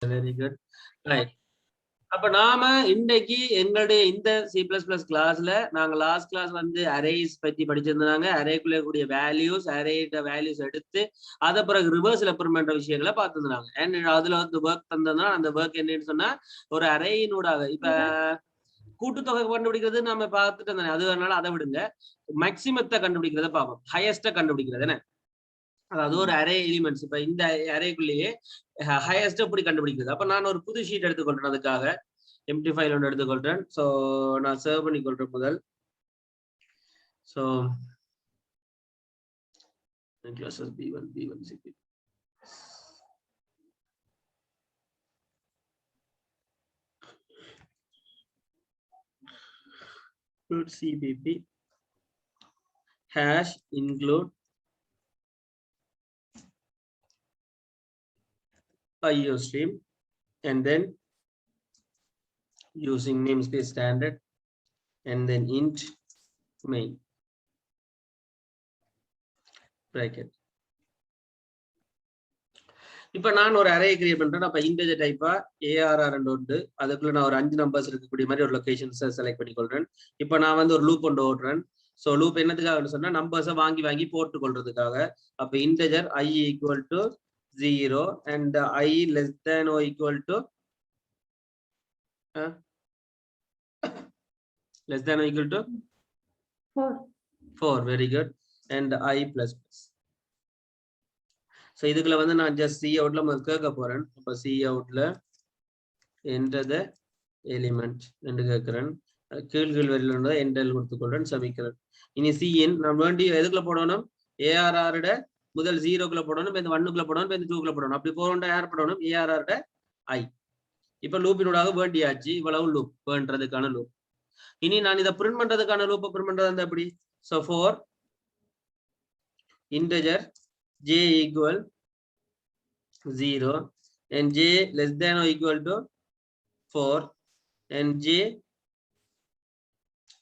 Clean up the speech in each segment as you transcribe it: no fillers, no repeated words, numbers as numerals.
Very good. Right. அப்ப நாம இன்னைக்கு எங்களுடைய இந்த C++ கிளாஸ்ல நாங்க லாஸ்ட் கிளாஸ் வந்து அரேஸ் பத்தி படிச்சிருந்தாங்க. அரேக்குள்ள கூடிய வேல்யூஸ், அரேட்ட வேல்யூஸ் எடுத்து அத பிறகு ரிவர்ஸ்ல பண்ற விஷயங்களை பார்த்துருந்தாங்க. அண்ட் அதுல வந்து ஒர்க் தந்ததுன்னா அந்த ஒர்க் என்னன்னு சொன்னா ஒரு அரேயினூடாக இப்ப கூட்டுத்தொகை கண்டுபிடிக்கிறது நம்ம பார்த்துட்டு இருந்தாங்க. அது அதனால அதை விடுங்க. மேக்சிமத்தை கண்டுபிடிக்கிறத பார்ப்போம். ஹையஸ்ட கண்டுபிடிக்கிறது என்ன? அதாவது ஒரு அரே எலிமெண்ட்ஸ் இப்ப இந்த அரேக்குள்ளேயே ஹையஸ்ட் எப்படி கண்டுபிடிக்கிறது? அப்ப நான் ஒரு புது ஷீட் எடுத்துக்கொள்றேன். அதுக்காக எம்டி ஃபைல் ஒன்று எடுத்துக்கொள்றேன். ஸோ நான் சேவ் பண்ணிக்கொள்றேன் முதல். So classes B1 B1 CP cpp hash include IOStream and then using namespace standard and then int main bracket. இப்ப நான் ஒரு அரே கிரியேட் பண்றேன். அப்ப இன்டெஜர் டைப்பா ARR உண்டு. அதுக்குள்ள நான் ஒரு 5 நம்பர்ஸ் இருக்கக்கூடிய மாதிரி ஒரு லொகேஷன்ஸ் செலக்ட் பண்ணிக்கொள்றேன். இப்ப நான் வந்து ஒரு லூப் ஒன்று ஓடுறேன். ஸோ லூப் என்னத்துக்காக சொன்னா நம்பர்ஸை வாங்கி வாங்கி போட்டு கொள்றதுக்காக. அப்ப இன்டெஜர் I equal to 0 and I less than or equal to less than or equal to 4. Very good. And I plus plus. So இதுக்குள்ள வந்து நான் ஜஸ்ட் சி அவுட்ல கேட்க போறேன். அப்போ சி அவுட்ல என்டர் த எலிமெண்ட் என்று கேட்கிறேன். கீழ் வரையில என்டர் கொடுத்துக்கொள்றேன், சபிக்கிறேன். இனி சிஎன் நான் வேண்டி எதுக்குள்ள போடணும்? ஏஆர்ஆரோட முதல் 0க்குள்ள போடணும், இந்த 1க்குள்ள போடணும், இந்த 2க்குள்ள போடணும். அப்படி போகணும் யார் போடணும்? ஏஆர்ஆரோட ஐ. இப்ப லூப்பினூடாக வேண்டியாச்சு. இவ்வளவு லூப் வேண்டதுக்கான லூப். இனி நான் இதை பிரிண்ட் பண்றதுக்கான லூப்பை பிரிண்ட் பண்றது வந்து எப்படி? So 4 integer j equal 0 and j less than or equal to 4 and j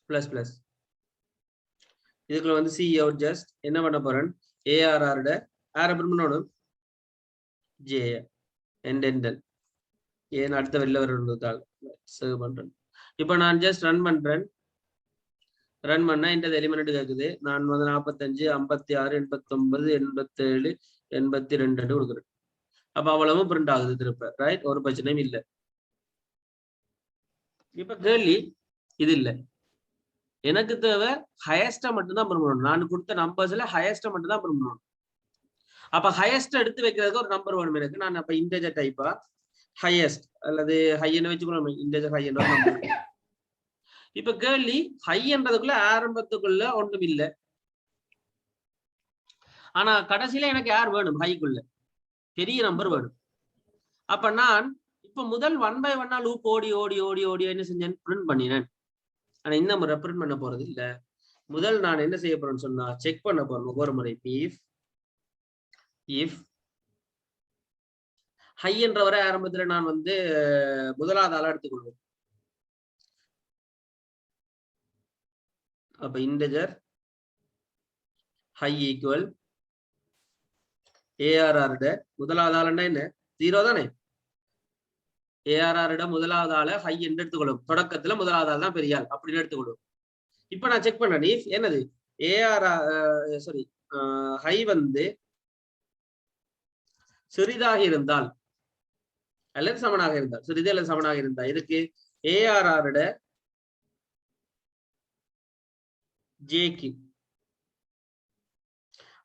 plus plus. இதுக்குள்ள வந்து சி அவுட் ஜஸ்ட் என்ன பண்ண போறேன்? ஏஆர்ஆரோட ஆரை பிரிண்ட் பண்ணணும், ஜே எண்ட் எண்டல் ஏன் அடுத்த வெளில வர்றதுக்காக சேவ் பண்றேன். இப்போ நான் ஜஸ்ட் ரன் பண்றேன். ரன் பண்ணா இந்த எலிமெண்ட் கேக்குது. நான் வந்து 45 56 89 87 82 கொடுக்குறேன். அப்ப அவ்வளவும் பிரிண்ட் ஆகுது திருப்ப. ரைட், ஒரு பிரச்சனையும் இல்லை. இப்ப கேள்வி இது இல்லை, எனக்கு தேவை ஹையஸ்டா மட்டும்தான் பிரிண்ட் பண்ணணும். நான் கொடுத்த நம்பர்ஸ்ல ஹையஸ்டா மட்டும் தான் பிரிண்ட் பண்ணணும். அப்ப ஹையஸ்ட் எடுத்து வைக்கிறதுக்கு ஒரு நம்பர் வேணும் எனக்கு. நான் அப்ப இன்டெஜர் டைப்பா ஹையஸ்ட் அல்லது ஹைன்னு வச்சுக்கணும். இன்டெஜர் ஹை என்ற நம்பர். இப்ப கேள்வி ஹை என்றதுக்குள்ள ஆரம்பத்துக்குள்ள ஒன்றும் இல்லை. ஆனா கடைசியில எனக்கு யார் வேணும்? ஹைக்குள்ள பெரிய நம்பர் வேணும். அப்ப நான் இப்ப முதல் 1 by 1 லூப் ஓடி ஓடி ஓடி ஓடி என்ன செஞ்சேன்? பிரிண்ட் பண்ணினேன். ஆனா இந்த முறை பிரிண்ட் பண்ண போறது இல்ல. முதல் நான் என்ன செய்ய போறேன்னு சொன்னா செக் பண்ண போறேன் ஒவ்வொரு முறை. இஃப் ஹை என்ற வரை ஆரம்பத்துல நான் வந்து முதலாவது ஆளா எடுத்துக்கொள்வேன். அப்ப இன்டெஜர் ஹை ஈக்குவல் ஏஆர்ஆர் முதலாவது ஆளுன்னா என்ன? 0 தானே. ஏஆர்ஆர் முதலாவது ஆளை ஹை என்று எடுத்துக்கொள்ளும். தொடக்கத்துல முதலாவது ஆள் தான் பெரிய ஆள் அப்படின்னு எடுத்துக்கொள்ளும். இப்ப நான் செக் பண்ணேன் இஃப் என்னது ஹை வந்து சிறிதாக இருந்தால் அல்லது சமனாக இருந்தால், சிறிது அல்லது சமனாக இருந்தால் இதுக்கு ஏஆர்ஆர் ஜேக்கு.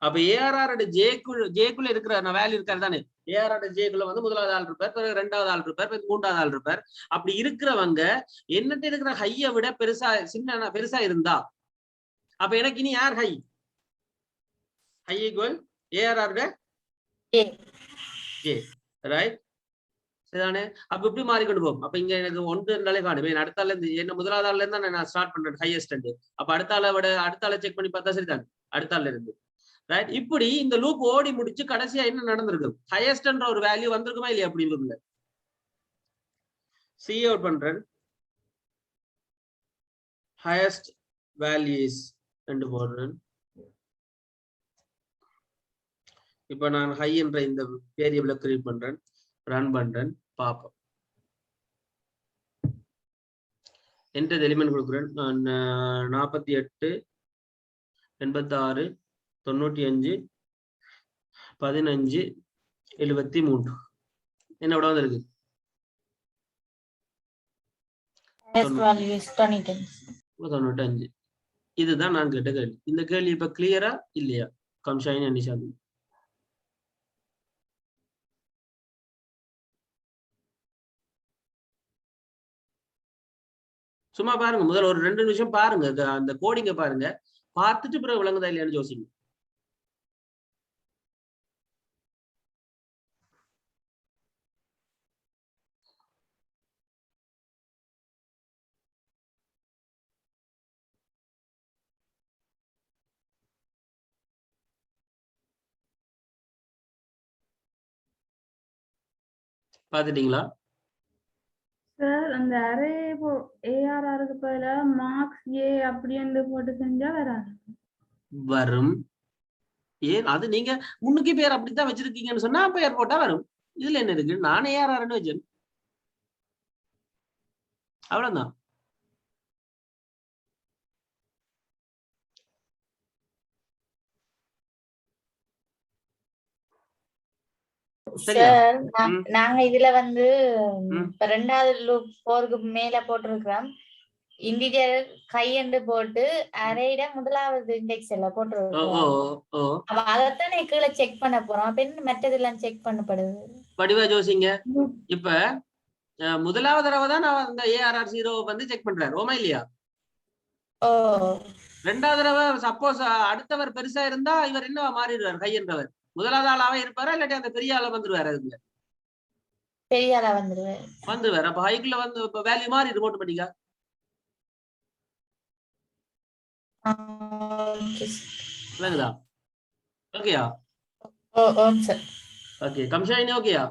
அப்ப ஏஆர்ஆர் ஜேக்குள்ள இருக்கிற வேல்யூ இருக்காரு தானே. ஏஆர்ஆர் ஜேக்குள்ள வந்து முதலாவது ஆள் இருப்பார், பிறகு 2வது ஆள் இருப்பார், பிறகு 3வது ஆள் இருப்பார். அப்படி இருக்கிறவங்க என்னட்டு இருக்கிற ஹையை விட பெருசா இருந்தா அப்ப எனக்கு இனி யார் high? High equal ARR J. Right, சரிதானே? அப்ப இப்படி மாறிக்கொண்டு போகும். அப்ப இங்க எனக்கு 1 இருந்தாலே காணும். அடுத்த ஆள் இருந்து என்ன முதலாவது ஆள்ல இருந்தா நான் ஸ்டார்ட் பண்றேன் ஹையஸ்ட். அப்ப அடுத்த ஆளை செக் பண்ணி பார்த்தா சரிதான் அடுத்த ஆள்ல இருந்து. ரைட், இப்படி இந்த லூப் ஓடி முடிச்சு கடைசியா என்ன நடந்திருக்கு? ஹையஸ்ட்ன்ற ஒரு வேல்யூ வந்திருக்குமா இல்லையா? அப்படி இருக்குல்ல. சி அவுட் பண்றேன். ஹையஸ்ட் வேல்யூஸ் என்று போடுறேன். இப்ப நான் ஹை என்ற இந்த வேரியபிளை கிரியேட் பண்றேன், ரன் பண்றேன், பார்ப்போம். என்கிட்ட எலிமெண்ட் கொடுக்குறேன். நான் 48 86 95 15 73 என்ன விட வந்திருக்கு? 95. இதுதான் நான் கேட்ட கேள்வி. இந்த கேள்வி இப்ப கிளியரா இல்லையா? கம்ஷாயின் அனிஷாந்தி சும்மா பாருங்க. முதல்ல ஒரு 2 நிமிஷம் பாருங்க. அந்த கோடிங்க பாருங்க. பார்த்துட்டு பிறகு விளங்குதா இல்லையான்னு யோசிங்க. பாத்துட்டீங்களா? சார் அந்த அரே ஏஆர்ஆருக்கு பதிலா மார்க்ஸ் ஏ அப்படின்னு போட்டு செஞ்சா வராது. வரும். ஏன் அது நீங்க முன்னுக்கு பேர் அப்படித்தான் வச்சிருக்கீங்கன்னு சொன்னா பேர் போட்டா வரும். இதுல என்ன இருக்கு? நானே ஏஆர்ஆர்னு வச்சேன், அவ்வளவுதான். சார் நாங்க இதுல வந்து ரெண்டாவது லூப் 4க்கு மேல போட்டிருக்கிறோம். இன்டிஜர் கையெண்டு போட்டு அரேட முதலாவது இண்டெக்ஸ் எல்லாம் போட்டிருக்கோம். அதைத்தானே கீழே செக் பண்ண போறோம். அப்ப என்ன மற்றதெல்லாம் செக் பண்ணப்படுது? படிவா ஜோசிங்க. இப்ப முதலாவது தடவை தான் நான் இந்த ஏஆர்ஆர் 0 வந்து செக் பண்றேன். ரோமா இல்லையா? ரெண்டாவது தடவை சப்போஸ் அடுத்தவர் பெருசா இருந்தா இவர் என்ன மாறிடுவார்? கையென்றவர் முதலாவது ஆளாவே இருப்பாரா இல்லாட்டி அந்த பெரிய ஆள வந்துருவாரு? அதுக்குள்ள பெரிய ஆளா வந்துருவாரு. அப்ப ஹைக்குள்ள வந்து இப்ப வேல்யூ மாறிடும் ஆட்டோமேட்டிக்கா. விளங்குதா? ஓகேயா? ஓகே. கம்ஷாயினி ஓகேயா?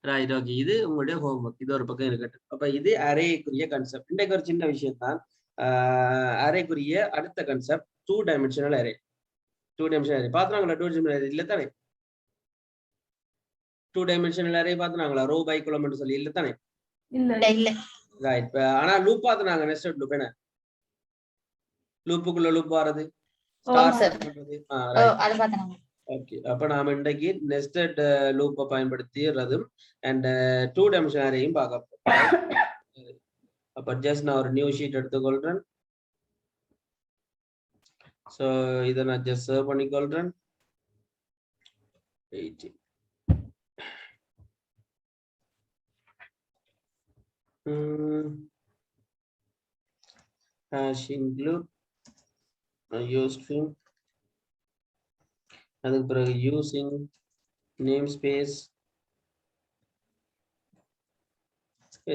ரைட். ஓகே. இது உங்களுடைய ஹோம்ஒர்க். இது ஒரு பக்கம் இருக்கட்டும். அப்ப இது அரேக்குரிய கான்செப்ட். இன்றைக்கு ஒரு சின்ன விஷயம் தான். அரேக்குரிய அடுத்த concept 2 dimensional array. 2 dimensional array பாத்துறாங்களா? 2 டைமென்ஷனல் அரே இல்ல தானே? 2 டைமென்ஷனல் அரே பாத்துறாங்களா? ரோ பை காலம் சொல்லி இல்ல தானே? இல்ல. ரைட். ஆனா லூப் பாத்துறாங்க. நெஸ்டட் லூப் என்ன? லூப்புக்குள்ள லூப் வரது ஸ்டார் பண்றது. அது பாத்துறாங்க. ஓகே. அப்ப நாம இன்றைக்கு நெஸ்டட் லூப்பை பயன்படுத்திறதும் அண்ட் 2 டைமென்ஷனல் அரேயும் பார்க்க போறோம். அப்ப ஜஸ்ட் நான் ஒரு நியூ ஷீட் எடுத்துக்கொள்றேன். சோ இதை நான் just save பண்ணிக்கொள்றேன். 80 hash include use string, அதுக்கு பிறகு using namespace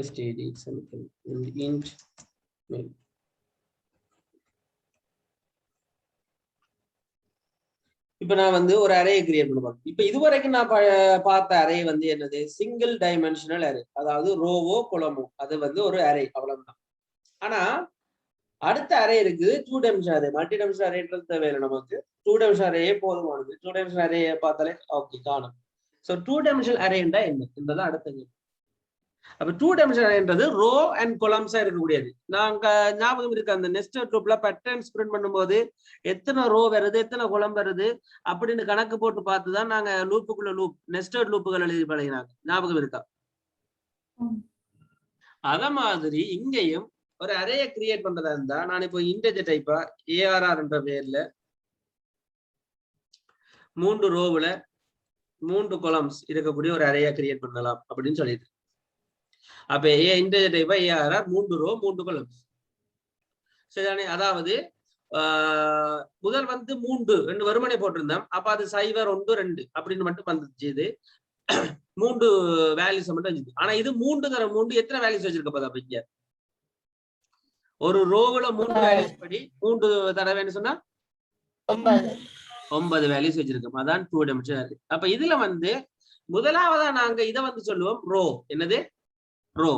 std int main. இப்ப நான் வந்து ஒரு அரேயை கிரியேட் பண்ண போறேன். இப்ப இதுவரைக்கும் நான் பார்த்த அரே வந்து என்னது? சிங்கிள் டைமென்ஷனல் அரே, அதாவது ரோவோ குளமோ அது வந்து ஒரு அரே, அவ்வளவுதான். ஆனா அடுத்த அரே இருக்குது 2 டைமென்ஷனல் அரே. மல்டி டைமென்ஷனல் அரேன்றது தேவையில்லை நமக்கு. 2 டைமென்ஷனல் அரே போதுமானது. 2 டைமென்ஷனல் அரே பார்த்தாலே ஓகே காணும். சோ 2 டைமென்ஷனல் அரேண்டா என்ன என்பதான் அடுத்த கேள்வி. அப்ப 2 டைமென்ஷனல் அரேன்றது ரோ அண்ட் கொலம்ஸா இருக்கக்கூடியது. நாங்க ஞாபகம் இருக்கு அந்த நெஸ்டட் லூப்ல பேட்டர்ன்ஸ் பிரிண்ட் பண்ணும்போது எத்தனை ரோ வருது எத்தனை கொலம் வருது அப்படின்னு கணக்கு போட்டு பார்த்துதான் நாங்க லூப்புக்குள்ள லூப் நெஸ்டட் லூப்புகள் எழுதி பழகினாங்க. ஞாபகம் இருக்கா? அத மாதிரி இங்கேயும் ஒரு அரேயை கிரியேட் பண்றதா இருந்தா நான் இப்போ இன்டெஜர் டைப்பா ஏஆர்ஆர் என்ற பெயர்ல 3 ரோவுல 3 கொலம்ஸ் இருக்கக்கூடிய ஒரு அரேயை கிரியேட் பண்ணலாம் அப்படின்னு சொல்லிட்டு. அப்ப இன்டெஜர் டைப்பா ஏஆர்ஆர் 3 ரோ 3 கொலம்ஸ் சரிதானே? அதாவது முதல் வந்து 3 வெறுமனே போட்டிருந்தோம். அப்ப அது 0 1 2 அப்படின்னு மட்டும் வந்துச்சு. இது 3 வேல்யூஸ் மட்டும் வந்துச்சு. ஆனா இது 3 தர 3 எத்தனை வேல்யூஸ் வச்சிருக்க போதா? அப்ப இங்க ஒரு ரோவுல 3 வேல்யூஸ் படி 3 தடவைன்னு சொன்னா 9 வேல்யூஸ் வச்சிருக்கோம். அதான் 2 டைமென்ஷனல் அரே. அப்ப இதுல வந்து முதலாவதா நாங்க இதை வந்து சொல்லுவோம் ரோ. என்னது? ரோ.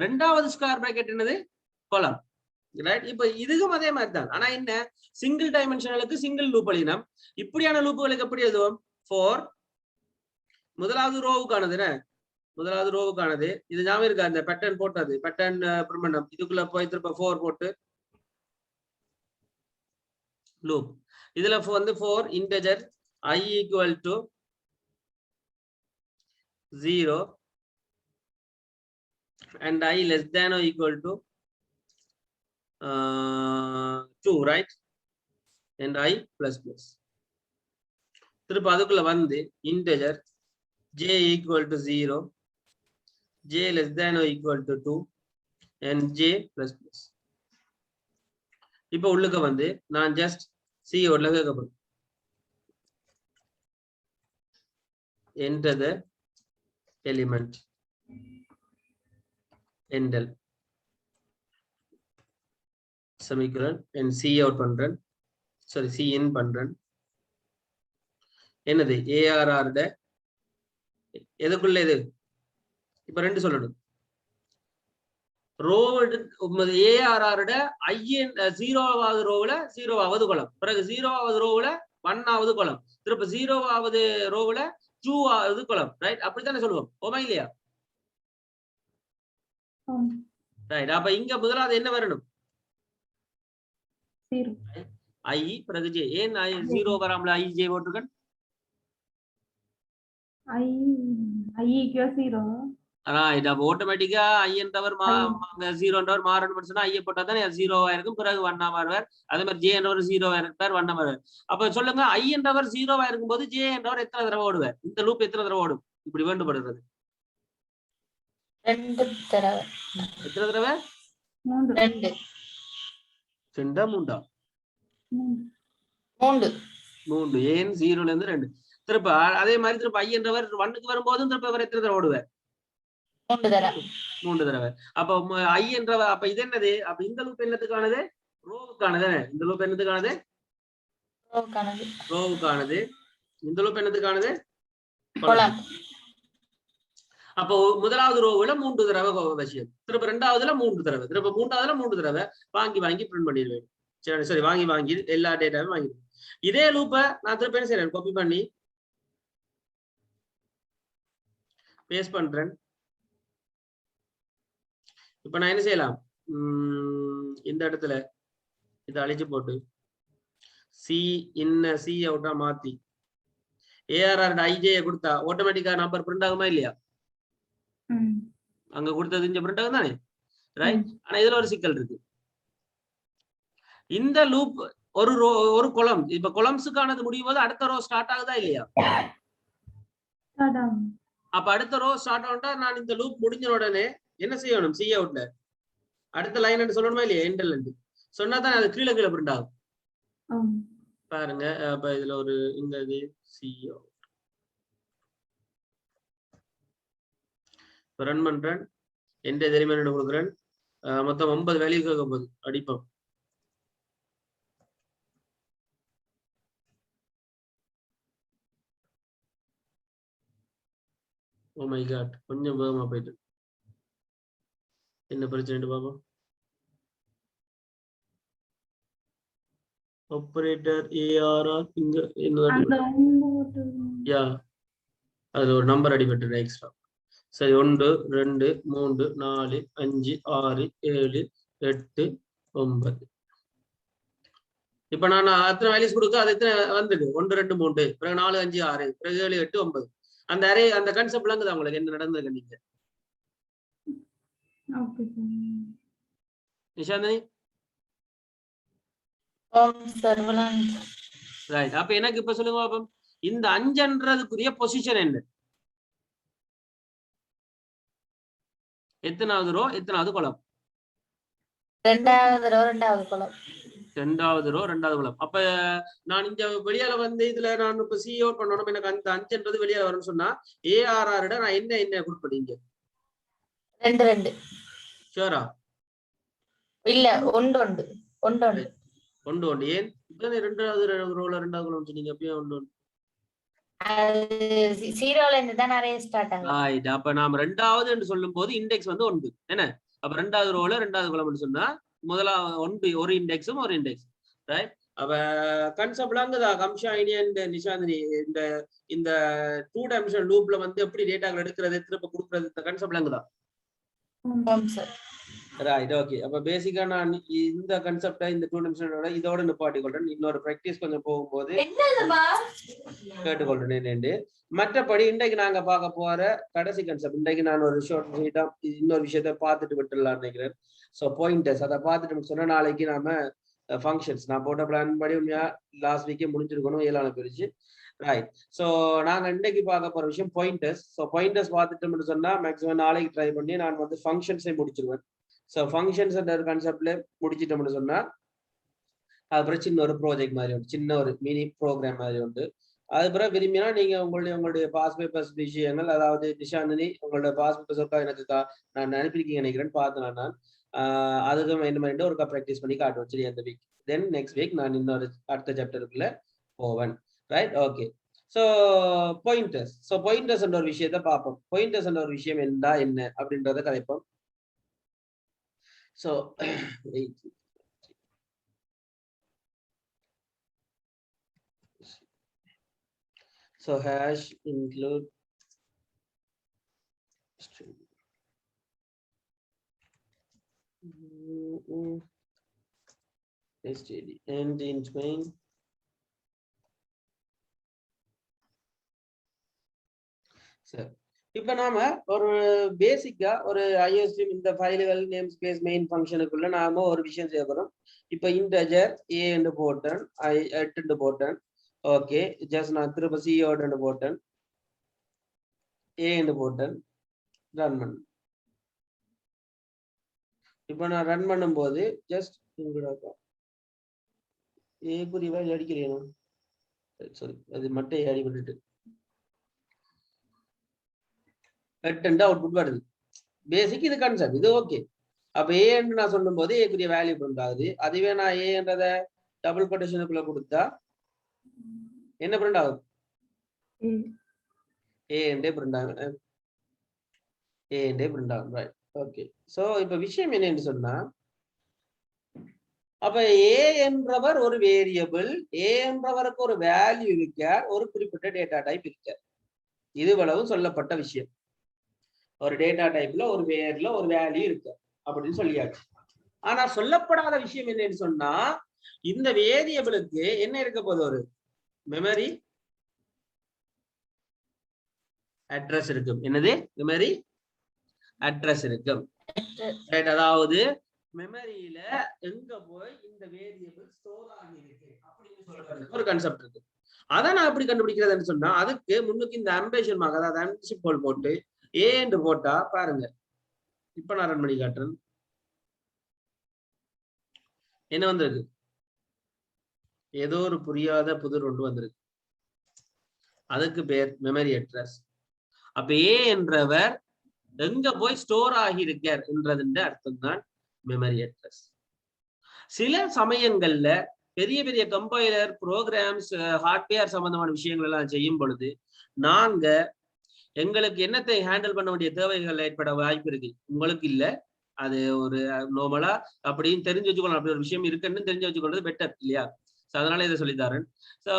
ரெண்டாவது ஸ்கொயர் பிராக்கெட் என்னது? கொலம். ரைட். இப்ப இதுக்கும் அதே மாதிரி தான். ஆனா என்ன, சிங்கிள் டைமென்ஷனலுக்கு சிங்கிள் லூப் எழுதினோம். இப்படியான லூப்புகளுக்கு எப்படி எழுதுவோம்? 4 முதலாவது ரோவுக்கானது முதலாவது ரோவுக்கானது. இது ஞாபகம் இருக்கா? அந்த பேட்டர்ன் போட்டது, பேட்டர்ன் பிரமண்டம். இதுக்குள்ள போய் திருப்ப 4 போட்டு லூப். இதுல வந்து 4 இன்டெஜர் I equal to 0 and I less than or equal to 2, right? And I plus plus. திருப்ப அதுக்குள்ள வந்து integer j equal to 0, j less than or equal to 2 and j plus plus. இப்ப உள்ளுக்க வந்து நான் just C ஓட்ல கேட்கப்படும். Enter the element endel semicolon and C out பண்றேன். sorry C in பண்றேன். என்னது ARR ட எதுக்குள்ள இது? இப்ப ரெண்டு சொல்லணும். ரோ ARR ட IN 0வது ரோவுல 0வது காலம், பிறகு 0வது ரோவுல 1வது காலம், திருப்ப 0வது ரோவுல 2வது காலம், ரைட்? அப்படித்தானே சொல்லுவோம், ஓமா இல்லையா? ரைட். அப்ப இங்க முதலாவது என்ன வரணும்? I பிறகு j. ஏன் 0 வராமல I j போட்டுருக்கேன்? I equals 0. ரைட். அப்ப ஆட்டோமேட்டிக்கா I என்றவர் 0 என்றவர் மாறணும்னு சொன்னா I போட்டா தானே 0 ஆயிருக்கும், பிறகு 1 ஆ மாறுவார். அதே மாதிரி j என்றவர் 0 ஆயிருப்பார், 1 ஆ மாறுவார். அப்ப சொல்லுங்க, I என்றவர் 0 ஆ இருக்கும்போது j என்றவர் எத்தனை தடவை ஓடுவார்? இந்த லூப் எத்தனை தடவை ஓடும்? இப்படி வேண்டுபடுறது 2 தடவை. எத்தனை தடவை? 2. 2 3. 3. ஏன் 0ல இருந்து 2. திருப்ப அதே மாதிரி திருப்ப I என்றவர் 1க்கு வரும்போதும் திருப்ப இவர் எத்தனை தடவை ஓடுவார்? 3 தடவை. 3 தடவை. அப்ப I என்றவர், அப்ப இது என்னது? அப்ப இந்த லூப் என்னத்துக்கானது? ரோவுக்கானது. இந்த லூப் என்னத்துக்கானது? ரோவுக்கானது. இந்த லூப் என்னத்துக்கானது? கொலம். அப்போ முதலாவது ரோவுல 3 தடவை விஷயம், திருப்ப 2வதுல 3 தடவை, திருப்ப 3வதுல 3 தடவை வாங்கி பிரிண்ட் பண்ணிடுவேன். சரி, வாங்கி எல்லா டேட்டாவும் வாங்கிடுவேன். இதே லூப்ப நான் திருப்ப என்ன செய்யறேன்? காப்பி பண்ணி பேஸ்ட் பண்றேன். இப்ப நான் என்ன செய்யலாம்? இந்த இடத்துல இதை அழிச்சு போட்டு சி இன்ன சி அவுட்டா மாத்தி ARR IJ கொடுத்தா ஆட்டோமேட்டிக்கா நம்பர் பிரிண்ட் ஆகுமா இல்லையா? அங்க கொடுத்தது இங்க பிரிண்ட் ஆகும் தானே, ரைட்? ஆனா இதுல ஒரு சிக்கல் இருக்கு. இந்த லூப் ஒரு கொலம், இப்ப கொலம்ஸுக்கானது முடியும் போது அடுத்த ரோ ஸ்டார்ட் ஆகுதா இல்லையா? அப்ப அடுத்த ரோ ஸ்டார்ட் ஆகும்னா நான் இந்த லூப் முடிஞ்ச உடனே என்ன செய்யணும்? சி அவுட்ல அடுத்த லைன் என்று சொல்லணுமா இல்லையா? எண்டல் என்று சொன்னா தான் அது கீழே பிரிண்ட் ஆகும். பாருங்க, அப்ப இதுல ஒரு இந்த இது சி அவுட் ரன் பண்றேன். எந்த எலிமெண்ட் கொடுக்குறேன். மொத்தம் 9 வேல்யூ கேட்க போகுது. அடிப்போம். ஓ மை காட், கொஞ்சம் வேகமா போயிட்டு என்ன பிரச்சனை பாப்போம். ஆபரேட்டர் ARR இங்க யா அது ஒரு நம்பர் அடிபட்டு எக்ஸ்ட்ரா. சரி, 1 2 3 4 5 6 7 8 9. இப்ப நான் அத்தனை வேல்யூஸ் கொடுக்க அது எத்தனை வந்தது? 1 2 3 பிறகு 4 5 6 பிறகு 7 8 9. அந்த அரே அந்த கான்செப்ட் விளங்குதா உங்களுக்கு? என்ன நடந்தது நீங்க நிஷாந்தினி? ரைட். அப்ப எனக்கு இப்ப சொல்லுங்க பாப்போம், இந்த 5ன்றதுக்குரிய பொசிஷன் என்ன? எத்தனாவது ரோ எத்தனாவது கொலம்? 2வது ரோ 2வது கொலம். 2வது ரோ 2வது கொலம். அப்ப நான் இங்க வெளியால வந்து இதுல நான் இப்ப சி அவுட் பண்ணணும், எனக்கு அந்த 5ன்றது வெளியால வரும்னு சொன்னா ARR ட நான் என்ன கொடுப்பீங்க? 2 2. ஷூரா? இல்ல 1 1 1 1 1 1. ஏன் இப்ப 2வது ரோல 2வது கொலம் சொன்னீங்க, அப்பயே 1 1. அது 0ல இருந்து தான் நிறைய ஸ்டார்ட் ஆகும். ரைட். அப்ப நாம 2வது என்று சொல்லும்போது இண்டெக்ஸ் வந்து 1 என்ன? அப்ப 2வது ரோல 2வது கொலம்னு சொன்னா முதலாவது 1 ஒரு இண்டெக்ஸும் ஒரு இண்டெக்ஸ், ரைட்? அப்ப கன்செப்ட் விளங்குதா கம்ஷாயினி அண்ட் நிஷாந்தினி? இந்த இந்த 2 டைமென்ஷனல் லூப்ல வந்து எப்படி டேட்டாக்கள் எடுக்கிறது திரும்ப கொடுக்கறது இந்த கன்செப்ட் விளங்குதா? Right, okay. அப்ப பேசிக்கா நான் இந்த கன்செப்டை இந்த 2 டைமென்ஷனலோட இதோட நிப்பாட்டி கொள்றேன். இன்னொரு பிராக்டிஸ் கொஞ்சம் போகும்போது கேட்டுக்கொள்றேன். மற்றபடி இன்றைக்கு நாங்க பார்க்க போற கடைசி கன்செப்ட், இன்றைக்கு நான் ஒரு ஷார்ட் இன்னொரு விஷயத்த பார்த்துட்டு விட்டுலாம்னு நினைக்கிறேன். ஸோ பாயிண்டர்ஸ் அதை பார்த்துட்டு சொன்னா நாளைக்கு நாம ஃபங்க்ஷன்ஸ் நான் போட்ட பிளான் படி உண்மையா லாஸ்ட் வீக்கே முடிஞ்சிருக்கணும், 7 போயிடுச்சு. ரைட், ஸோ நாங்க இன்னைக்கு பார்க்க போற விஷயம் பாயிண்டர்ஸ். ஸோ பாயிண்டர்ஸ் பார்த்துட்டோம்னு சொன்னா மேக்ஸிமம் நாளைக்கு ட்ரை பண்ணி நான் வந்து ஃபங்க்ஷன்ஸை முடிச்சிருவேன். ஸோ ஃபங்க்ஷன்ஸ் கான்செப்ட்ல முடிச்சிட்டோம்னு சொன்னா அதுக்கப்புறம் சின்ன ஒரு ப்ராஜெக்ட் மாதிரி உண்டு, சின்ன ஒரு மினி ப்ரோக்ராம் மாதிரி உண்டு. அதுக்கப்புறம் விரும்பினா நீங்க உங்களுடைய பாஸ் பேப்பர்ஸ் விஷயங்கள், அதாவது நிஷாந்தினி உங்களோட பாஸ் பேப்பர்ஸ் ஒர்க்கா எனக்கு நான் அனுப்பியிருக்கீங்க நினைக்கிறேன், பார்த்தேன் நான். அதுக்கு என்ன பண்ணிட்டு ஒருக்கா ப்ராக்டிஸ் பண்ணி காட்டுவோம் சரி அந்த வீக். தென் நெக்ஸ்ட் வீக் நான் இன்னொரு அடுத்த சாப்டருக்குள்ள போவேன். Right, okay. So pointers, so pointers என்ற ஒரு விஷயத்த பார்ப்போம். பாயிண்டர்ஸ் என்ற ஒரு விஷயம் என்ன அப்படின்றத கதைப்போம். So so hash include string std and int main சரி. இப்ப நாம ஒரு பேசிக்கா ஒரு IOStream இந்த ஃபைல்கள் நேம் ஸ்பேஸ் மெயின் ஃபங்க்ஷனுக்குள்ள நாம ஒரு விஷயம் செய்ய போறோம். இப்ப இன்டஜர் a என்று போட்டேன், i என்று போட்டேன். ஓகே, ஜஸ்ட் நான் திரும்ப சிஓட போட்டேன், ஏன்னு போட்டேன், ரன் பண்ண. இப்ப நான் ரன் பண்ணும் போது ஜஸ்ட் ஏக்குரிய வேலை அடிக்கிறேன், சாரி அது மட்டும் அடி பண்ணிட்டு 8 அவுட்புட் வருது. பேசிக் இது கன்செப்ட், இது ஓகே. அப்ப ஏ என்று நான் சொல்லும் போது ஏக்குரிய வேல்யூ பிரிண்ட் ஆகுது. அதுவே நான் ஏ என்றத டபுள் கொட்டேஷனுக்குள்ள கொடுத்தா என்ன பிரிண்ட் ஆகுது? ஏ என்றே பிரிண்ட் ஆகும், ஏ என்றே பிரிண்ட் ஆகும். Right, okay. சோ இப்ப விஷயம் என்னன்னு சொன்னா, அப்ப ஏ என்றவர் ஒரு வேரியபிள், ஏ என்றவருக்கு ஒரு வேல்யூ இருக்க, ஒரு குறிப்பிட்ட டேட்டா டைப் இருக்க, இதுவளவு சொல்லப்பட்ட விஷயம். ஒரு டேட்டா டைப்ல ஒரு வேர்ல ஒரு வேல்யூ இருக்கு அப்படின்னு சொல்லியாச்சு. ஆனா சொல்லப்படாத விஷயம் என்னன்னு சொன்னா, இந்த வேரியபிளுக்கு என்ன இருக்க போது? ஒரு மெமரி அட்ரஸ் இருக்கும். என்னது? மெமரி அட்ரஸ் இருக்கும். அதாவது மெமரியில எங்க போய் இந்த வேரியபிள் ஸ்டோர் ஆகி இருக்கு அப்படின்னு சொல்றது ஒரு கான்செப்ட் இருக்கு. அதை நான் எப்படி கண்டுபிடிக்கிறதுன்னு சொன்னா, அதுக்கு முன்னுக்கு இந்த அம்பேஷன் மார்க், அதாவது அம்பேஷன் கோல் போட்டு ஏன்னு போட்டா பாருங்க. இப்ப நான் ரன் பண்ணி காட்டுறேன். என்ன வந்திருக்கு? ஏதோ ஒரு புரியாத புதிர் ஒன்று வந்திருக்கு. அதுக்கு பேர் மெமரி அட்ரஸ். அப்ப ஏ என்றவர் எங்க போய் ஸ்டோர் ஆகி இருக்கார் என்றதுன்ற அர்த்தம் தான் மெமரி அட்ரஸ். சில சமயங்கள்ல பெரிய பெரிய கம்பைலர் ப்ரோக்ராம்ஸ் ஹார்ட்வேர் சம்பந்தமான விஷயங்கள் எல்லாம் செய்யும் பொழுது நாங்க எங்களுக்கு என்னத்தை ஹேண்டில் பண்ண வேண்டிய தேவைகள் ஏற்பட வாய்ப்பு இருக்கு. உங்களுக்கு இல்ல, அது ஒரு நார்மலா அப்படின்னு தெரிஞ்சு வச்சுக்கணும். அப்படி ஒரு விஷயம் இருக்குன்னு தெரிஞ்சு வச்சுக்கொள்றது பெட்டர் இல்லையா? சோ அதனால இதை சொல்லித்தாரேன். சோ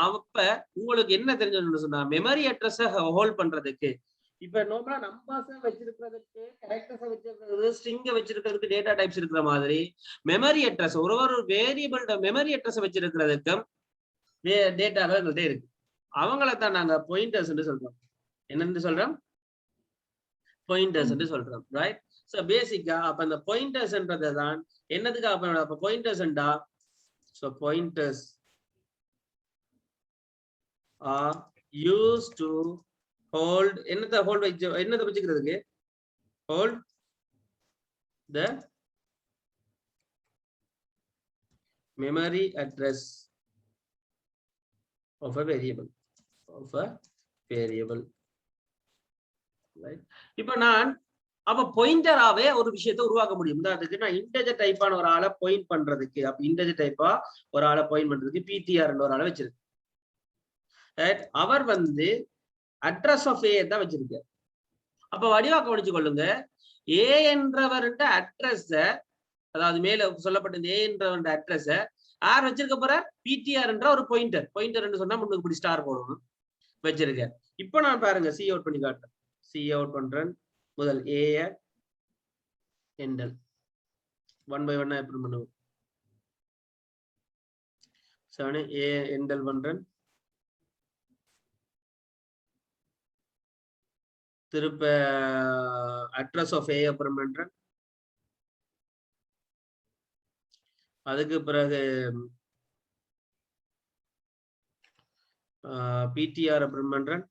அப்ப உங்களுக்கு என்ன தெரிஞ்சு சொன்னா, மெமரி அட்ரஸ ஹோல்ட் பண்றதுக்கு இப்ப நார்மலா நம்பர்ஸ வச்சிருக்கிறதுக்கு, கேரக்டர்ஸ வச்சிருக்கிறது, ஸ்ட்ரிங்க வச்சிருக்கிறதுக்கு டேட்டா டைப்ஸ் இருக்கிற மாதிரி மெமரி அட்ரஸ் ஒரு வேரியபிளோட மெமரி அட்ரஸ் வச்சிருக்கிறதுக்கும் டேட்டாகள் எங்கள்கிட்ட இருக்கு. அவங்கள தான் நாங்க பாயிண்டர்ஸ் சொல்றோம். என்னன்னு சொல்றோம்? பாயிண்டர்ஸ் சொல்றோம். ரைட். சோ பேசிக்கா அப்ப இந்த பாயிண்டர்ஸ்ன்றதை தான் என்னதுக்கு அப்ப பாயிண்டர்ஸ்ண்டா, so pointers are used to hold என்னத்தை வச்சுக்கிறதுக்கு? hold the memory address of a variable. Right. இப்ப நான் அப்ப பாயிண்டராவே ஒரு விஷயத்தை உருவாக்க முடியும். அதுக்கு நான் இன்டெஜர் டைப்பான ஒரு ஆளை பாயிண்ட் பண்றதுக்கு, அப்ப இன்டெஜர் டைப்பா ஒரு ஆளை பாயிண்ட் பண்றதுக்கு PTR ஒரு ஆளை வச்சிருக்கு. அவர் வந்து அட்ரஸ் ஆஃப் ஏ தான் வச்சிருக்கார். அப்ப வடிவா கவனிச்சு கொள்ளுங்க, ஏ என்றவர் அட்ரஸ், அதாவது மேல சொல்லப்பட்ட ஏ என்றவர் அட்ரஸ் ஆர் வச்சிருக்க போற பிடிஆர் என்ற ஒரு பாயிண்டர் சொன்னா முன்னுக்கு இப்படி ஸ்டார் போடணும் வச்சிருக்க. இப்ப நான் பாருங்க சி அவுட் பண்ணி காட்டுறேன். சி அவுட் பண்றேன். முதல் ஏ எண்டல் 1 by 1 எப்படி பண்ணுவோம். சரி ஏ எண்டல் பண்றேன். திருப்ப அட்ரஸ் ஆஃப் ஏ அப்புறம் பண்றேன். அதுக்கு பிறகு பிடிஆர் அப்புறம் பண்றேன்.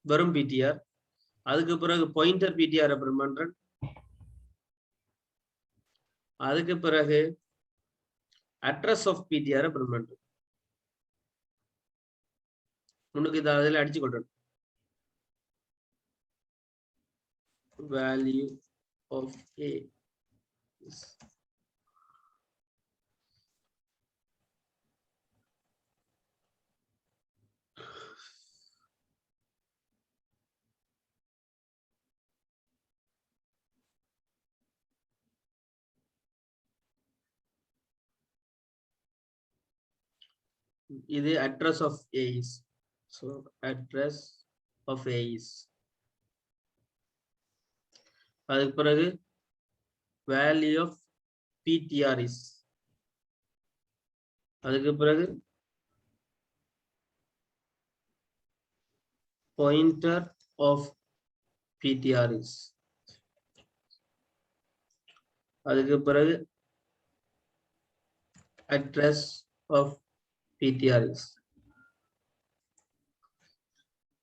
வெறும் பிடிஆர். அதுக்கு பிறகு பாயிண்டர் பிடிஆர் அப்புறம் பண்றேன். அதுக்கு பிறகு அட்ரஸ் ஆஃப் பிடிஆர் அப்புறம் பண்றேன். முன்னுக்கு இதை அதில் அடிச்சு கொள்றேன். வேல்யூ ஆஃப் ஏ இது address of A is. So address of A is. அதுக்கு பிறகு value of PTR is. அதுக்கு பிறகு pointer of PTR is. அதுக்கு பிறகு address of PTR is.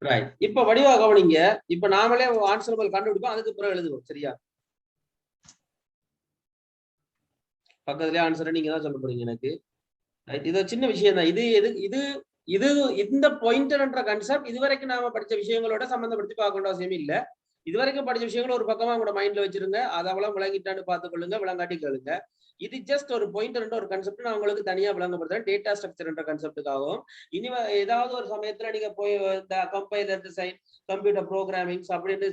Right. இப்ப வடிவா கவனிங்க. இப்ப நாமளே ஆன்சர் கண்டுபிடிப்போம். அதுக்கு பிறகு எழுதுவோம். சரியா? பக்கத்துலயே ஆன்சரை நீங்க தான் சொல்ல போறீங்க எனக்கு. இது சின்ன விஷயம் தான். இது இந்த பாயிண்டர் என்ற கான்செப்ட் இதுவரைக்கும் நாம படிச்ச விஷயங்களோட சம்பந்தப்படுத்தி பார்க்க வேண்டிய அவசியம் இல்ல. இதுவரைக்கும் படிச்ச விஷயங்கள் ஒரு பக்கமா உங்களோட மைண்ட்ல வச்சிருங்க. அதவளம் விளங்கிட்டான்னு பார்த்துக்கொள்ளுங்க, விளங்காட்டி கேளுங்க. இது ஜஸ்ட் ஒரு பாயிண்டர் என்ற ஒரு கான்செப்ட் நான் உங்களுக்கு தனியா விளங்கப்படுத்துறேன். டேட்டா ஸ்ட்ரக்சர் என்ற கான்செப்டுக்காகவும் இனி ஏதாவது ஒரு சமயத்துல நீங்க போய் இந்த கம்பைலர் டிசைன், கம்ப்யூட்டர் ப்ரோக்ராமிங் அப்படின்னு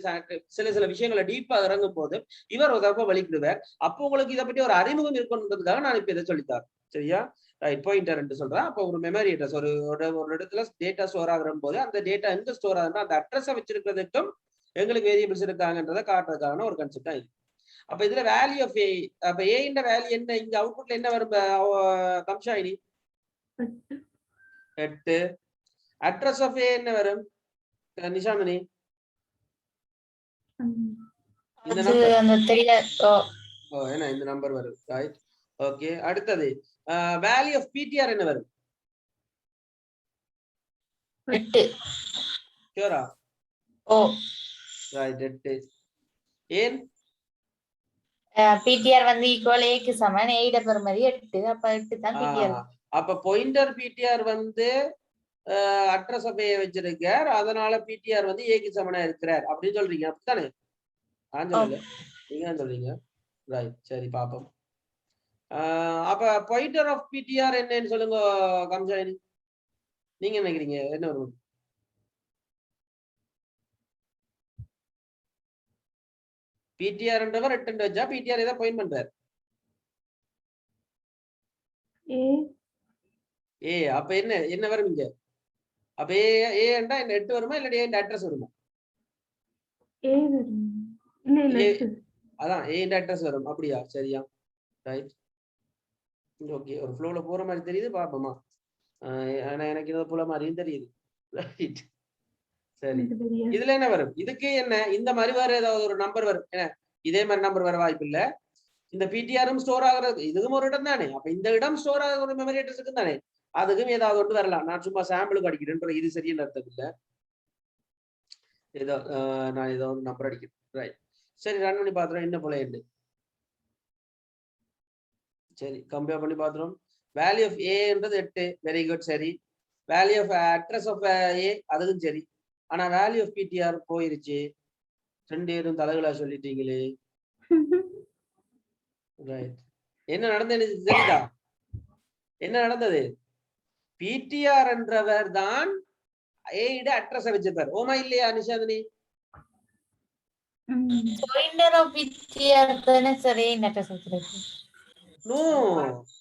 சில விஷயங்களை டீப்பா இறங்கும் போது இவர் ஒரு தடவை வலிக்கிடுவார். அப்போ உங்களுக்கு இதை பற்றி ஒரு அறிமுகம் இருக்கணுன்றதுக்காக நான் இப்ப இதை சொல்லித்தார். சரியா? பாயிண்டர் என்று சொல்றேன். அப்போ ஒரு மெமரி அட்ரஸ் ஒரு இடத்துல டேட்டா ஸ்டோர் ஆகிற போது அந்த டேட்டா எங்க ஸ்டோர் ஆகுதுன்னா அந்த அட்ரஸை வச்சிருக்கிறதுக்கும் எங்களுக்கு வேரியபிள்ஸ் இருக்காங்கன்றதை காட்டுறதுக்கான ஒரு கான்செப்ட் தான் இது. அப்ப இதுல வேல்யூ ஆஃப் ஏ, அப்ப ஏ இந்த வேல்யூ என்ன, இங்க அவுட்புட்ல என்ன வரும் கம்ஷாயினி? 8. அட்ரஸ் ஆஃப் ஏ என்ன வரும் நிஷாந்தினி? இந்த நம்பர் வரும். ரைட். ஓகே. அடுத்தது வேல்யூ ஆஃப் பிடிஆர் என்ன வரும்? 8. ஷூரா? ஓ ரைட். 8. ஏன்? பிடிஆர் வந்து ஈக்குவல் ஏக்கு சமம், ஏட பெருமதி 8. அப்ப 8 தான் பிடிஆர். அப்ப பாயிண்டர் பிடிஆர் வந்து அட்ரஸ் ஆஃப் ஏ வச்சிருக்கார், அதனால பிடிஆர் வந்து ஏக்கு சமனா இருக்கிறார் அப்படின்னு சொல்றீங்க. அப்படித்தானே? நீங்க தான் சொல்றீங்க. ரைட். சரி பாப்போம். அப்ப பாயிண்டர் ஆஃப் பிடிஆர் என்னன்னு சொல்லுங்க கம்சாயினி. நீங்க நினைக்கிறீங்க என்ன வரும்? பிடிஆர் என்றவர் 8 வச்சா பிடிஆர் ஏதா பாயிண்ட் பண்றார். ஏ அப்ப என்ன வரும் இங்க? அப்ப ஏ என்றா என்ன 8 வருமா இல்ல ஏ அட்ரஸ் வருமா? ஏ வரும். இல்ல 8. அதான் ஏ அட்ரஸ் வரும். அப்படியா? சரியா? ரைட். ஓகே. ஒரு ஃப்ளோல போற மாதிரி தெரியுது. பாப்போமா? ஆனா எனக்கு இது போல மாதிரியும் தெரியுது. ரைட். சரி. இதுல என்ன வரும்? இதுக்கு என்ன இந்த மாதிரி வேற ஏதாவது ஒரு நம்பர் வரும். என்ன இதே மாதிரி நம்பர் வர வாய்ப்பு இல்ல. இந்த பிடிஆரும் ஸ்டோர் ஆகுறது இதுவும் ஒரு இடம் தானே. அப்ப இந்த இடம் ஸ்டோர் ஆகிற ஒரு மெமரி அட்ரஸ் இருக்கு தானே, அதுக்கும் ஏதாவது ஒன்று வரலாம். நான் சும்மா சாம்பிளுக்கு அடிக்கிறேன். இது சரியான அர்த்தம் இல்ல. ஏதோ நான் ஏதோ ஒரு நம்பர் அடிக்கிறேன். ரைட். சரி, ரன் பண்ணி பாத்துறோம் என்ன போல என்ன. சரி, கம்பேர் பண்ணி பாத்துறோம். வேல்யூ ஆஃப் ஏன்றது 8. Very good. சரி. Value of address of a அதுவும் சரி. ஆனா வேல்யூ ஆஃப் பிடிஆர் போயிருச்சு. 2 பேரும் தலைகளா சொல்லிட்டீங்களே. ரைட். என்ன நடந்தது தெரியுதா? என்ன நடந்தது? பிடிஆர் என்றவர் தான் ஏட அட்ரஸ் வச்சிருப்பார். ஓமா இல்லையா நிஷாந்தினி? பாயிண்டர் ஆஃப் பிடிஆர் தான சரி அட்ரஸ் வச்சிருக்கு. நோ,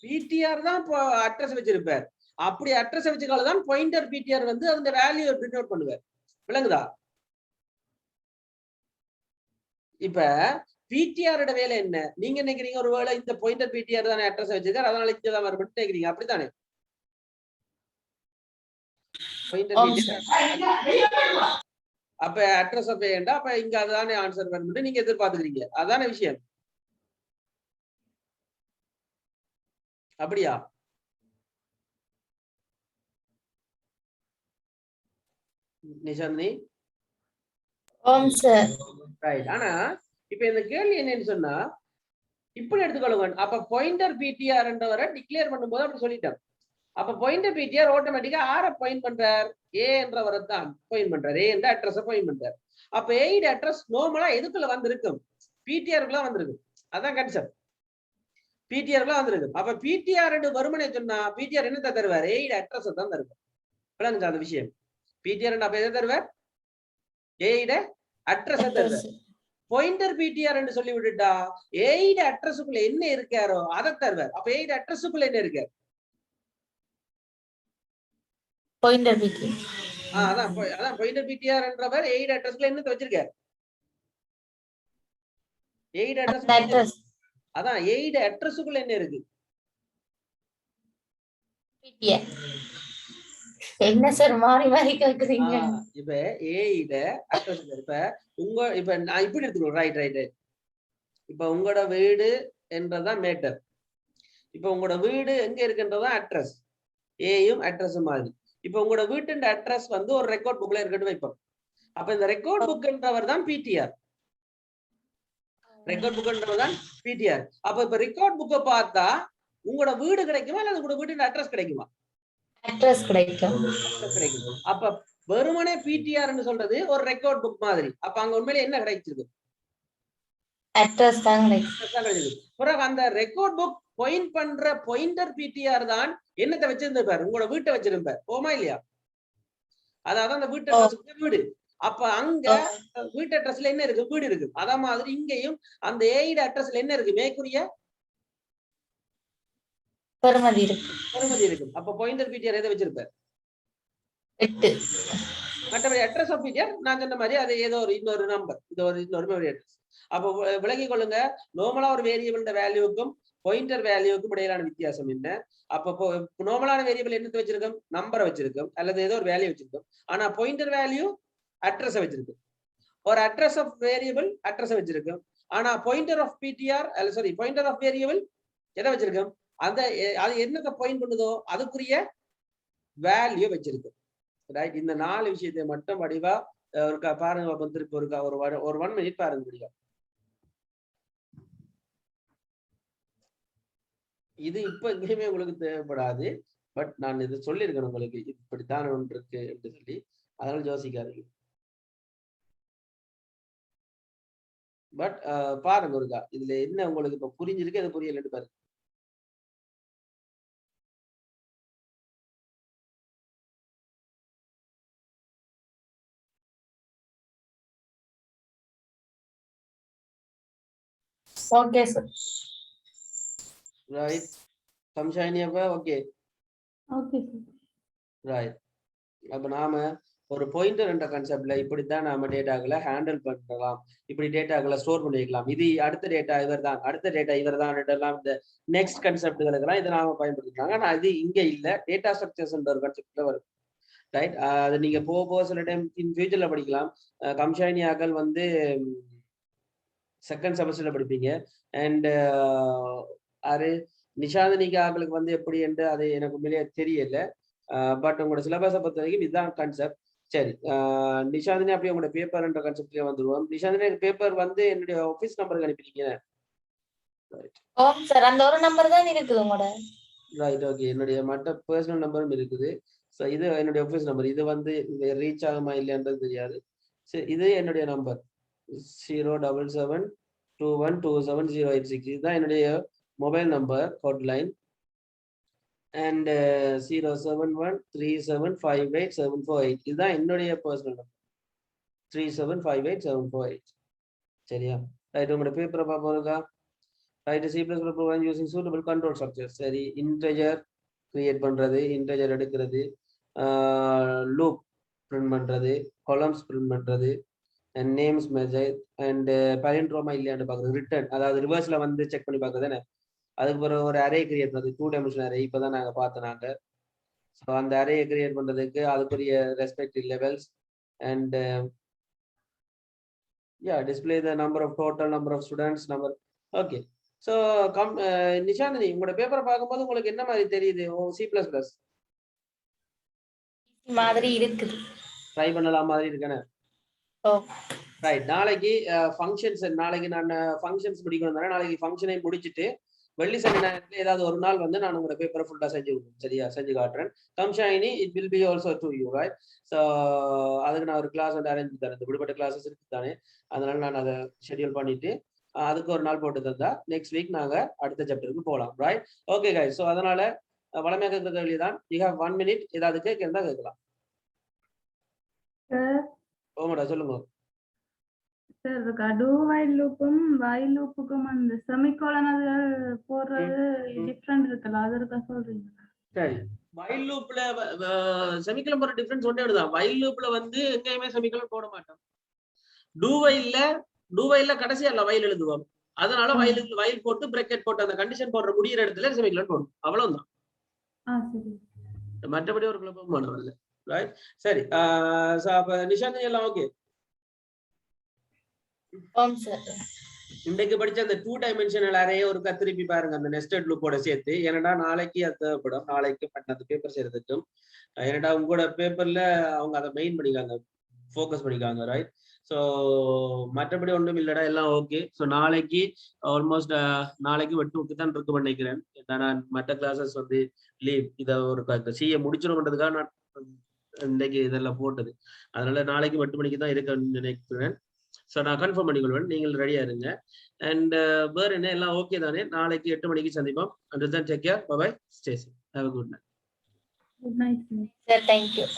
பிடிஆர் தான் அட்ரஸ் வச்சிருப்பார். அப்படி அட்ரஸ் வச்சுக்கால தான் பாயிண்டர் பிடிஆர் வந்து அந்த வேல்யூ பிரிண்ட் அவுட் பண்ணுவார். விளங்குதா? இப்ப பிடிஆரோட வேலை என்ன? நீங்க நினைக்கிறீங்க ஒருவேளை இந்த பாயிண்டர் பிடிஆர் தானே அட்ரஸ் வச்சிருக்காரு, அதனால இங்கதான் வரும் நினைக்கிறீங்க. அப்படித்தானே? அப்ப அட்ரஸ் வேண்டா, அப்ப இங்க அதானே ஆன்சர் வரணும் நீங்க எதிர்பார்த்துக்கிறீங்க. அதான விஷயம். அப்படியா? நிஷாந்தினி? ரைட். ஆனா இப்ப இந்த கேள்வி என்னன்னு சொன்னா இப்படி எடுத்துக்கொள்ளுங்க. அப்ப பாயிண்டர் பிடிஆர் என்றவரை டிக்ளேர் பண்ணும்போது அப்படி சொல்லிட்டார். அப்ப பாயிண்டர் பிடிஆர் ஆட்டோமேட்டிக்கா ஆர பாயிண்ட் பண்றார்? ஏ என்றவரை தான் பாயிண்ட் பண்றாரு. ஏ என்ற அட்ரஸ் பாயிண்ட் பண்றாரு. அப்ப ஏட அட்ரஸ் நார்மலா எதுக்குள்ள வந்திருக்கும்? பிடிஆருக்குள்ள வந்திருக்கும். அதான் கான்செப்ட். பிடிஆருக்குள்ள வந்திருக்கும். அப்ப பிடிஆர் வருமனே சொன்னா பிடிஆர் என்ன தருவார்? ஏட அட்ரஸ் தான் தருவார். விளங்குதா அந்த விஷயம்? பிடிஆர் அப்ப எதை தருவார்? ஏட அட்ரஸ் தருவார். பாயிண்டர் பிடிஆர் என்று சொல்லி விட்டுட்டா ஏட அட்ரஸுக்குள்ள என்ன இருக்காரோ அதை தருவார். அப்ப ஏட அட்ரஸுக்குள்ள என்ன இருக்காரு? Pointer PTR. அதான் பாயிண்டர் பிடிஆர் என்றவர் ஏட அட்ரஸ்ல என்ன வச்சிருக்காரு? ஏட அட்ரஸ். அதான் ஏட அட்ரஸுக்குள்ள என்ன இருக்கு? பிடிஆர். என்ன சார் மாறி மாறி கேக்குறீங்க? இப்ப ஏட அட்ரஸ் இப்ப உங்க இப்ப நான் இப்படி எடுத்துக்கோ. Right right right. இப்ப உங்களோட வீடு என்றதான் மேட்டர். இப்ப உங்களோட வீடு எங்க இருக்குன்றதான் அட்ரஸ். ஏயும் அட்ரஸும் மாதிரி. இப்ப உங்களோட வீட்டு அட்ரஸ் வந்து ஒரு ரெக்கார்ட் புக்ல இருக்கட்டும் வைப்போம். அப்ப இந்த ரெக்கார்ட் புக்ன்றவர் தான் பிடிஆர். ரெக்கார்ட் புக்ன்றவர் தான் பிடிஆர். அப்ப இப்ப ரெக்கார்ட் புக்கை பார்த்தா உங்களோட வீடு கிடைக்குமா அல்லது உங்களோட வீட்டு அட்ரஸ் கிடைக்குமா? அட்ரஸ் கிடைக்கும். அப்ப வெறுமனே பிடிஆர் சொல்றது ஒரு ரெக்கார்ட் புக் மாதிரி. அப்ப அங்க உண்மையில என்ன கிடைச்சிருக்கு? அட்ரஸ் தான் கிடைச்சிருக்கு. பிறகு அந்த ரெக்கார்ட் புக் பாயிண்ட் பண்ற பாயிண்டர் பிடிஆர் தான் என்னத்தை வச்சிருந்திருப்பாரு? உங்களோட வீட்டை வச்சிருப்பார். போமா இல்லையா? அதாவது அந்த வீட்டு அட்ரஸ் வீடு. அப்ப அங்க வீட்டு அட்ரஸ்ல என்ன இருக்கு? வீடு இருக்கு. அத மாதிரி இங்கேயும் அந்த ஏட அட்ரஸ்ல என்ன இருக்கு? மேற்கூறிய பெருமதி இருக்கு. பெருமதி இருக்கு. அப்ப பாயிண்டர் பிடிஆர் எதை வச்சிருப்பார்? 8. மற்றபடி அட்ரஸ் ஆஃப் பிடிஆர் நான் சொன்ன மாதிரி அது ஏதோ ஒரு இன்னொரு நம்பர், இன்னொரு மெமரி அட்ரஸ். அப்போ விளங்கிக் கொள்ளுங்க, நார்மலா ஒரு வேரியபிள் வேல்யூவுக்கும் பாயிண்டர் வேல்யூவுக்கும் இடையிலான வித்தியாசம் என்ன? அப்போ நார்மலான வேரியபிள் என்னத்தை வச்சிருக்கோம்? நம்பரை வச்சிருக்கோம் அல்லது ஏதோ ஒரு வேல்யூ வச்சிருக்கோம். ஆனா பாயிண்டர் வேல்யூ அட்ரஸ் வச்சிருக்கோம். ஒரு அட்ரஸ் ஆஃப் வேரியபிள் அட்ரஸ் வச்சிருக்கோம். ஆனா pointer of PTR pointer of variable எதை வச்சிருக்கோம்? அந்த அது என்னத்தை பாயிண்ட் பண்ணுதோ அதுக்குரிய வேல்யூ வச்சிருக்கோம். ரைட். இந்த 4 விஷயத்தை மட்டும் வடிவா ஒரு பாருங்க. திருப்பி ஒரு 1 மினிட் பாருங்க முடியும். இது இப்ப எங்கேயுமே உங்களுக்கு தேவைப்படாது. பட் நான் இதை சொல்லியிருக்கேன் உங்களுக்கு, இப்படித்தான் ஒன்று இருக்கு என்று சொல்லி. அதனால யோசிக்காதீங்க. பட் பாருங்க ஒருக்கா இதுல என்ன உங்களுக்கு இப்ப புரிஞ்சிருக்கு, அது புரியலன்னு பாருங்க. Okay sir. ரைட். சம்ஷாயினி அப்ப ஓகே. Okay sir. ரைட். அப்ப நாம ஒரு பாயிண்டர் என்ற கான்செப்ட்ல இப்படித்தான் நாம டேட்டாக்களை ஹேண்டில் பண்ணலாம். இப்படி டேட்டாக்களை ஸ்டோர் பண்ணி வைக்கலாம். இது அடுத்த டேட்டா இவர் தான், அடுத்த டேட்டா இவர் தான், இந்த நெக்ஸ்ட் கான்செப்டுகளுக்கெல்லாம் இதை நாம பயன்படுத்திக்கலாம். ஆனா இது இங்க இல்ல, டேட்டா ஸ்ட்ரக்சர்ஸ் ஒரு கான்செப்ட்ல வரும். ரைட். அது நீங்க போக சில டைம் இன் ஃபியூச்சர்ல படிக்கலாம். கம்ஷாயினி ஆக்கள் வந்து செகண்ட் செமஸ்டர்ல படிப்பீங்க. அண்ட் நிஷாந்தினிக்கு ஆக்களுக்கு வந்து எப்படி என்று அது எனக்கு உண்மையிலேயே தெரியல. பட் உங்களோட சிலபஸை பொறுத்த வரைக்கும் இதுதான் கான்செப்ட். சரி, நிஷாந்தினி அப்படியே உங்களோட பேப்பர்ன்ற கான்செப்ட்லயே வந்துருவோம். நிஷாந்தினி பேப்பர் வந்து என்னுடைய ஆஃபீஸ் நம்பருக்கு அனுப்பிட்டீங்க. சார் அந்த ஒரு நம்பர் தான் இருக்குது உங்களோட. ரைட். ஓகே. என்னுடைய மற்ற பர்சனல் நம்பரும் இருக்குது. ஸோ இது என்னுடைய ஆஃபீஸ் நம்பர். இது வந்து ரீச் ஆகுமா இல்லையான்றது தெரியாது. சரி, இது என்னுடைய நம்பர் 07721270866. இதுதான் என்னுடைய மொபைல் நம்பர் ஹாட்லைன். அண்ட் 07137587448. இதுதான் என்னுடைய பர்சனல் நம்பர் 37587448. சரியா? ரைட். உங்களோட பேப்பரை பார்ப்போம்க்கா. Write a C++ program using suitable control structures. சரி, integer create பண்றது, integer எடுக்கிறது, loop print பண்றது, columns print பண்றது, and names message and palindrome இல்லையான்னு பார்க்குறது, return அதாவது ரிவர்ஸ்ல வந்து செக் பண்ணி பார்க்குறது தானே. அதுக்கு ஒரு அரே கிரியேட் பண்றது, 2 dimensional அரே இப்பதான் நாங்க பார்த்தோம். ஸோ அந்த அரேயை கிரியேட் பண்றதுக்கு அதுக்குரிய respective levels and display the number of total number of students number. Okay, so Nishanthini, உங்களோட பேப்பரை பார்க்கும்போது உங்களுக்கு என்ன மாதிரி தெரியுது? C++ மாதிரி இருக்குது, ட்ரை பண்ணலாம் மாதிரி இருக்கேன்னு. ரைட், நாளைக்கு ஃபங்க்ஷன்ஸ், நாளைக்கு நான் ஃபங்க்ஷன்ஸ் முடிக்கணும் தானே. நாளைக்கு ஃபங்க்ஷனை முடிச்சுட்டு வெள்ளி சனி நேரத்துல ஏதாவது ஒரு நாள் வந்து நான் உங்களோட பேப்பரை ஃபுல்லா செஞ்சு கொடுப்பேன். சரியா, செஞ்சு காட்டுறேன். Kamshayini, it will be also to you, right? So அதுக்கு நான் ஒரு கிளாஸ் வந்து அரேஞ்ச் தரேன். இந்த விடுபட்ட கிளாஸஸ் இருக்கு தானே, அதனால நான் அதை ஷெட்யூல் பண்ணிட்டு அதுக்கு ஒரு நாள் போட்டு தந்தா நெக்ஸ்ட் வீக் நாங்க அடுத்த சாப்டருக்கு போகலாம், ரைட்? ஓகே கைஸ், ஸோ அதனால வளமையாக கேட்கறது வெளியதான். யூ ஹேவ் 1 minute, ஏதாவது கேட்கறதா கேட்கலாம். ஓமடா, சொல்லுங்க sir. do while loopum while loopுக்கும் அந்த செமிகோலன் அது போடுறது டிஃபரண்ட் இருக்குல்ல, அது இருக்கா சொல்றீங்க? சரி, while loopல செமிகோலன் போற டிஃபரன்ஸ் ஒண்ணே தான். while loopல வந்து எங்கேயுமே செமிகோலன் போட மாட்டோம். do whileல கடைசியா இல்ல while எழுதுவோம். அதனால while போட்டு பிரேக்கெட் போட்டு அந்த கண்டிஷன் போடுற முடியிற இடத்துல செமிகோலன் போடும், அவ்வளவுதான். மற்றபடி ஒரு குழப்பமான வரல, ரைட்? சரி, அப்ப நிஷாந்த் எல்லாம் ஓகே? இன்றைக்கு படிச்ச அந்த 2 dimensional அரேயை ஒரு திருப்பி பாருங்க, அந்த நெஸ்டட் லூப்போட சேர்த்து. ஏன்னா நாளைக்கு அது தேவைப்படும், நாளைக்கு அந்த பேப்பர் செய்யறதுக்கும். ஏன்னா உங்களோட பேப்பர்ல அவங்க அதை மெயின் பண்ணிக்காங்க, ஃபோக்கஸ் பண்ணிக்காங்க, ரைட்? ஸோ மற்றபடி ஒன்றும் இல்லடா, எல்லாம் ஓகே. ஸோ நாளைக்கு ஆல்மோஸ்ட் நாளைக்கு வெட்டுக்கு தான் இருக்கு பண்ணிக்கிறேன். நான் மற்ற கிளாஸஸ் வந்து லீவ், இதை ஒரு சிஏ முடிச்சிடும்ன்றதுக்காக நான் இன்னைக்கு இதெல்லாம் போட்டது. அதனால நாளைக்கு 8 மணிக்கு தான் இருக்குன்னு நினைக்கிறேன். ஸோ நான் கன்ஃபார்ம் பண்ணிக்கொள்வேன், நீங்கள் ரெடியா இருங்க. அண்ட் வேற என்ன, எல்லாம் ஓகே தானே? நாளைக்கு 8 மணிக்கு சந்திப்போம். And then take care, bye bye, stay safe, have a good night. Good night, sir. Sir, thank you.